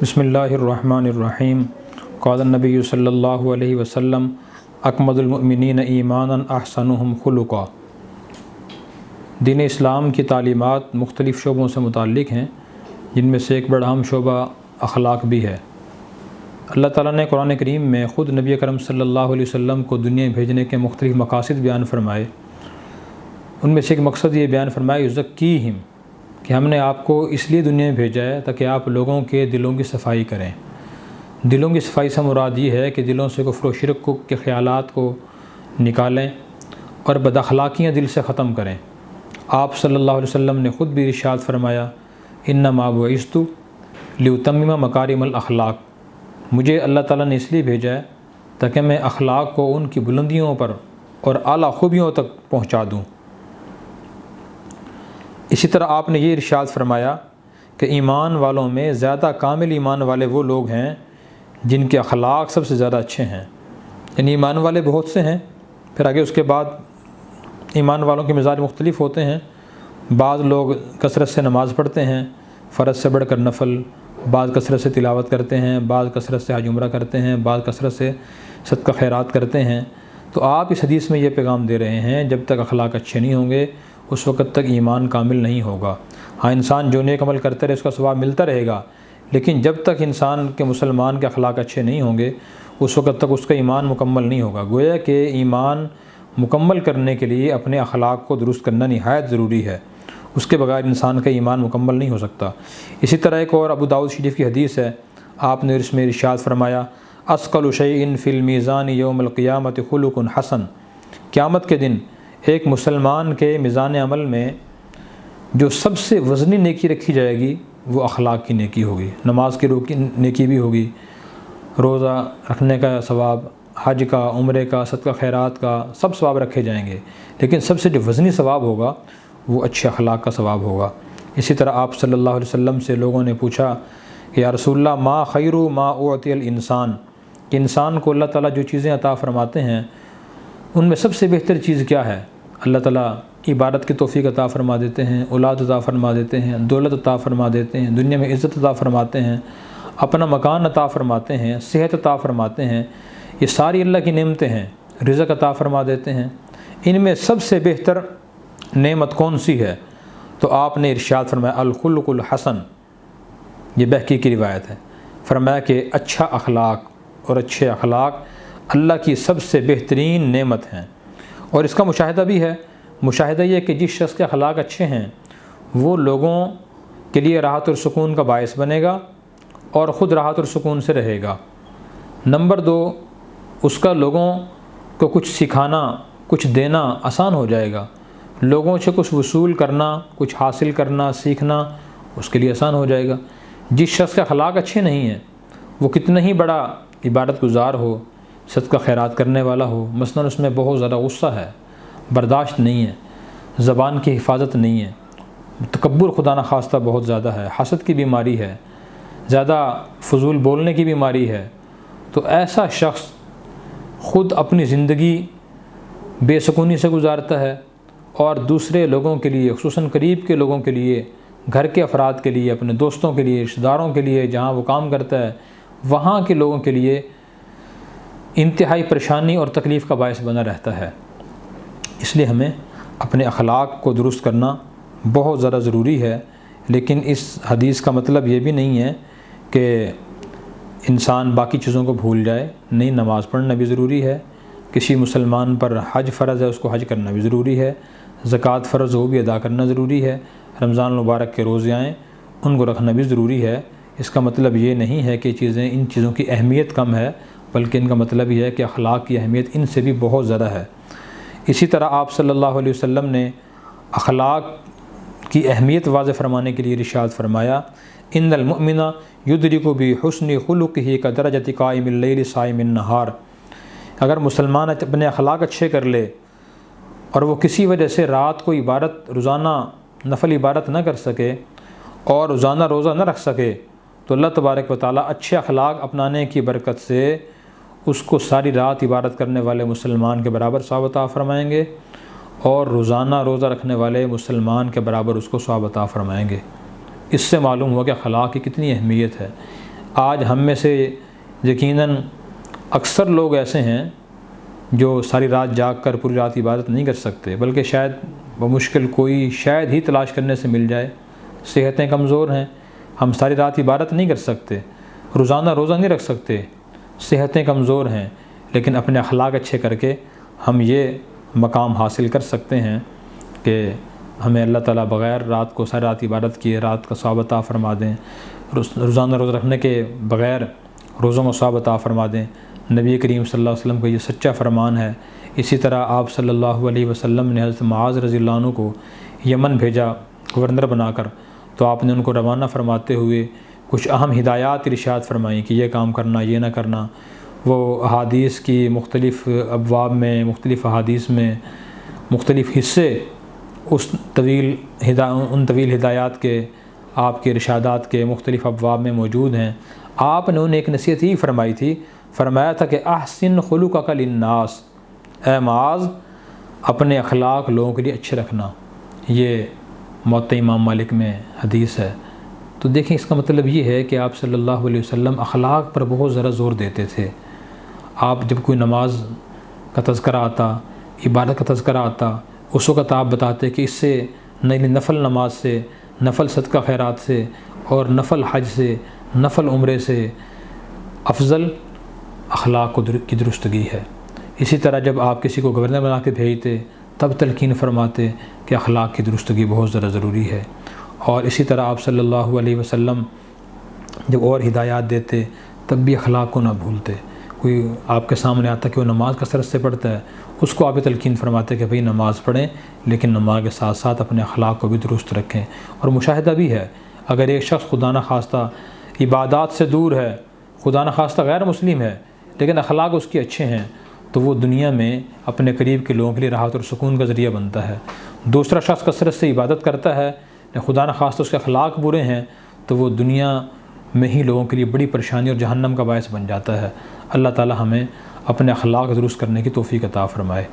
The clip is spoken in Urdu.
بسم اللہ الرحمن الرحیم قال النبی صلی اللہ علیہ وسلم اکمل المؤمنین ایمانا احسنهم خلقا۔ دین اسلام کی تعلیمات مختلف شعبوں سے متعلق ہیں، جن میں سے ایک بڑا اہم شعبہ اخلاق بھی ہے۔ اللہ تعالیٰ نے قرآن کریم میں خود نبی اکرم صلی اللہ علیہ وسلم کو دنیا میں بھیجنے کے مختلف مقاصد بیان فرمائے۔ ان میں سے ایک مقصد یہ بیان فرمایا یزکیہم، کہ ہم نے آپ کو اس لیے دنیا میں بھیجا ہے تاکہ آپ لوگوں کے دلوں کی صفائی کریں۔ دلوں کی صفائی سے مراد یہ ہے کہ دلوں سے کفر و شرک کے خیالات کو نکالیں اور بد اخلاقیاں دل سے ختم کریں۔ آپ صلی اللہ علیہ وسلم نے خود بھی ارشاد فرمایا انما بعثت لاتمم مکارم الاخلاق، مجھے اللہ تعالیٰ نے اس لیے بھیجا ہے تاکہ میں اخلاق کو ان کی بلندیوں پر اور اعلیٰ خوبیوں تک پہنچا دوں۔ اسی طرح آپ نے یہ ارشاد فرمایا کہ ایمان والوں میں زیادہ کامل ایمان والے وہ لوگ ہیں جن کے اخلاق سب سے زیادہ اچھے ہیں۔ یعنی ایمان والے بہت سے ہیں، پھر آگے اس کے بعد ایمان والوں کے مزاج مختلف ہوتے ہیں۔ بعض لوگ کثرت سے نماز پڑھتے ہیں، فرض سے بڑھ کر نفل، بعض کثرت سے تلاوت کرتے ہیں، بعض کثرت سے حج عمرہ کرتے ہیں، بعض کثرت سے صدقہ خیرات کرتے ہیں۔ تو آپ اس حدیث میں یہ پیغام دے رہے ہیں جب تک اخلاق اچھے نہیں ہوں گے اس وقت تک ایمان کامل نہیں ہوگا۔ ہاں، انسان جو نیک عمل کرتا رہے اس کا ثواب ملتا رہے گا، لیکن جب تک انسان کے مسلمان کے اخلاق اچھے نہیں ہوں گے اس وقت تک اس کا ایمان مکمل نہیں ہوگا۔ گویا کہ ایمان مکمل کرنے کے لیے اپنے اخلاق کو درست کرنا نہایت ضروری ہے، اس کے بغیر انسان کا ایمان مکمل نہیں ہو سکتا۔ اسی طرح ایک اور ابو داؤد شریف کی حدیث ہے، آپ نے اس میں ارشاد فرمایا اثقل شیء فی المیزان یوم القیامۃ خلق حسن، قیامت کے دن ایک مسلمان کے میزان عمل میں جو سب سے وزنی نیکی رکھی جائے گی وہ اخلاق کی نیکی ہوگی۔ نماز کی نیکی بھی ہوگی، روزہ رکھنے کا ثواب، حج کا، عمرے کا، صدقہ خیرات کا، سب ثواب رکھے جائیں گے، لیکن سب سے جو وزنی ثواب ہوگا وہ اچھے اخلاق کا ثواب ہوگا۔ اسی طرح آپ صلی اللہ علیہ وسلم سے لوگوں نے پوچھا کہ یا رسول اللہ ما خیر ما اعطی الانسان، کہ انسان کو اللہ تعالیٰ جو چیزیں عطا فرماتے ہیں ان میں سب سے بہتر چیز کیا ہے؟ اللہ تعالیٰ عبادت کی توفیق عطا فرما دیتے ہیں، اولاد عطا فرما دیتے ہیں، دولت عطا فرما دیتے ہیں، دنیا میں عزت عطا فرماتے ہیں، اپنا مکان عطا فرماتے ہیں، صحت عطا فرماتے ہیں، یہ ساری اللہ کی نعمتیں ہیں، رزق عطا فرما دیتے ہیں۔ ان میں سب سے بہتر نعمت کون سی ہے؟ تو آپ نے ارشاد فرمایا الخلق الحسن، یہ بہقی کی روایت ہے، فرمایا کہ اچھا اخلاق اور اچھے اخلاق اللہ کی سب سے بہترین نعمت ہیں۔ اور اس کا مشاہدہ بھی ہے، مشاہدہ یہ کہ جس شخص کے اخلاق اچھے ہیں وہ لوگوں کے لیے راحت اور سکون کا باعث بنے گا اور خود راحت اور سکون سے رہے گا۔ نمبر 2، اس کا لوگوں کو کچھ سکھانا، کچھ دینا آسان ہو جائے گا، لوگوں سے کچھ وصول کرنا، کچھ حاصل کرنا، سیکھنا اس کے لیے آسان ہو جائے گا۔ جس شخص کے اخلاق اچھے نہیں ہیں وہ کتنا ہی بڑا عبادت گزار ہو، صدقہ خیرات کرنے والا ہو، مثلاً اس میں بہت زیادہ غصہ ہے، برداشت نہیں ہے، زبان کی حفاظت نہیں ہے، تکبر خدا نخواستہ بہت زیادہ ہے، حسد کی بیماری ہے، زیادہ فضول بولنے کی بیماری ہے، تو ایسا شخص خود اپنی زندگی بے سکونی سے گزارتا ہے اور دوسرے لوگوں کے لیے، خصوصاً قریب کے لوگوں کے لیے، گھر کے افراد کے لیے، اپنے دوستوں کے لیے، رشتہ داروں کے لیے، جہاں وہ کام کرتا ہے وہاں کے لوگوں کے لیے انتہائی پریشانی اور تکلیف کا باعث بنا رہتا ہے۔ اس لیے ہمیں اپنے اخلاق کو درست کرنا بہت زیادہ ضروری ہے، لیکن اس حدیث کا مطلب یہ بھی نہیں ہے کہ انسان باقی چیزوں کو بھول جائے۔ نہیں، نماز پڑھنا بھی ضروری ہے، کسی مسلمان پر حج فرض ہے اس کو حج کرنا بھی ضروری ہے، زکوٰۃ فرض ہو بھی ادا کرنا ضروری ہے، رمضان المبارک کے روزے آئیں ان کو رکھنا بھی ضروری ہے۔ اس کا مطلب یہ نہیں ہے کہ ان چیزوں کی اہمیت کم ہے، بلکہ ان کا مطلب یہ ہے کہ اخلاق کی اہمیت ان سے بھی بہت زیادہ ہے۔ اسی طرح آپ صلی اللہ علیہ وسلم نے اخلاق کی اہمیت واضح فرمانے کے لیے ارشاد فرمایا ان المؤمن یدرک بحسن خلقہ کدرجۃ قائم اللیل صائم النہار، اگر مسلمان اپنے اخلاق اچھے کر لے اور وہ کسی وجہ سے رات کو عبادت، روزانہ نفل عبادت نہ کر سکے اور روزانہ روزہ نہ رکھ سکے، تو اللہ تبارک و تعالیٰ اچھے اخلاق اپنانے کی برکت سے اس کو ساری رات عبادت کرنے والے مسلمان کے برابر ثواب عطا فرمائیں گے اور روزانہ روزہ رکھنے والے مسلمان کے برابر اس کو ثواب عطا فرمائیں گے۔ اس سے معلوم ہوا کہ اخلاق کی کتنی اہمیت ہے۔ آج ہم میں سے یقیناً اکثر لوگ ایسے ہیں جو ساری رات جاگ کر پوری رات عبادت نہیں کر سکتے، بلکہ شاید بمشکل کوئی شاید ہی تلاش کرنے سے مل جائے۔ صحتیں کمزور ہیں، ہم ساری رات عبادت نہیں کر سکتے، روزانہ روزہ نہیں رکھ سکتے، صحتیں کمزور ہیں، لیکن اپنے اخلاق اچھے کر کے ہم یہ مقام حاصل کر سکتے ہیں کہ ہمیں اللہ تعالیٰ بغیر رات کو ساری رات عبادت کیے رات کا ثواب عطا فرما دیں، روزانہ روزہ رکھنے کے بغیر روزوں کا ثواب عطا فرما دیں۔ نبی کریم صلی اللہ علیہ وسلم کا یہ سچا فرمان ہے۔ اسی طرح آپ صلی اللہ علیہ وسلم نے حضرت معاذ رضی اللہ عنہ کو یمن بھیجا گورنر بنا کر، تو آپ نے ان کو روانہ فرماتے ہوئے کچھ اہم ہدایات ارشاد فرمائیں کہ یہ کام کرنا، یہ نہ کرنا۔ وہ احادیث کی مختلف ابواب میں، مختلف احادیث میں مختلف حصے ان طویل ہدایات کے، آپ کے ارشادات کے مختلف ابواب میں موجود ہیں۔ آپ نے انہیں ایک نصیحت ہی فرمائی تھی، فرمایا تھا کہ احسن خلقک للناس، اے معاذ اپنے اخلاق لوگوں کے لیے اچھے رکھنا۔ یہ موطا امام مالک میں حدیث ہے۔ تو دیکھیں اس کا مطلب یہ ہے کہ آپ صلی اللہ علیہ وسلم اخلاق پر بہت ذرا زور دیتے تھے۔ آپ جب کوئی نماز کا تذکرہ آتا، عبادت کا تذکرہ آتا، اس وقت آپ بتاتے کہ اس سے نفل نماز سے، نفل صدقہ خیرات سے اور نفل حج سے، نفل عمرے سے افضل اخلاق کی درستگی ہے۔ اسی طرح جب آپ کسی کو گورنر بنا کے بھیجتے تب تلقین فرماتے کہ اخلاق کی درستگی بہت ذرا ضروری ہے۔ اور اسی طرح آپ صلی اللہ علیہ وسلم جب اور ہدایات دیتے تب بھی اخلاق کو نہ بھولتے۔ کوئی آپ کے سامنے آتا کہ وہ نماز کثرت سے پڑھتا ہے، اس کو آپ تلقین فرماتے کہ بھئی نماز پڑھیں، لیکن نماز کے ساتھ ساتھ اپنے اخلاق کو بھی درست رکھیں۔ اور مشاہدہ بھی ہے، اگر ایک شخص خدا نخواستہ عبادات سے دور ہے، خدا نخواستہ غیر مسلم ہے، لیکن اخلاق اس کے اچھے ہیں، تو وہ دنیا میں اپنے قریب کے لوگوں کے لیے راحت اور سکون کا ذریعہ بنتا ہے۔ دوسرا شخص کثرت سے عبادت کرتا ہے، خدا نخواستہ اس کے اخلاق برے ہیں، تو وہ دنیا میں ہی لوگوں کے لیے بڑی پریشانی اور جہنم کا باعث بن جاتا ہے۔ اللہ تعالی ہمیں اپنے اخلاق درست کرنے کی توفیق عطا فرمائے۔